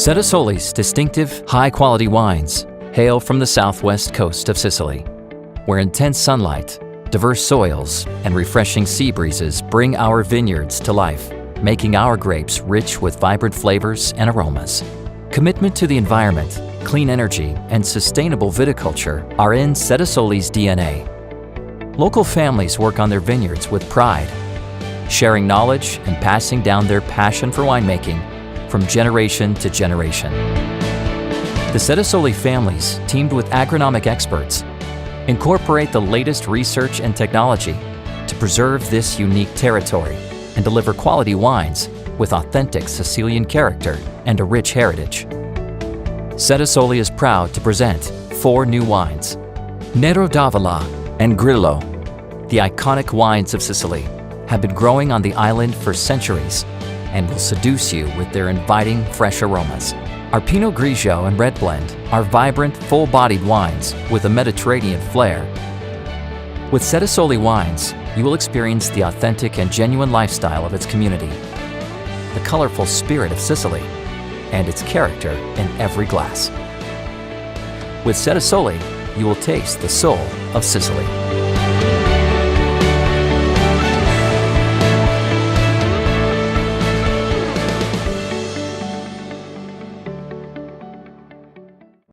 Sedisoli's distinctive, high-quality wines hail from the southwest coast of Sicily, where intense sunlight, diverse soils, and refreshing sea breezes bring our vineyards to life, making our grapes rich with vibrant flavors and aromas. Commitment to the environment, clean energy, and sustainable viticulture are in Sedisoli's DNA. Local families work on their vineyards with pride, sharing knowledge and passing down their passion for winemaking from generation to generation. The Sedisoli families, teamed with agronomic experts, incorporate the latest research and technology to preserve this unique territory and deliver quality wines with authentic Sicilian character and a rich heritage. Sedisoli is proud to present 4 new wines: Nero d'Avola and Grillo. The iconic wines of Sicily have been growing on the island for centuries and will seduce you with their inviting, fresh aromas. Our Pinot Grigio and Red Blend are vibrant, full-bodied wines with a Mediterranean flair. With Sedisoli wines, you will experience the authentic and genuine lifestyle of its community, the colorful spirit of Sicily, and its character in every glass. With Sedisoli, you will taste the soul of Sicily.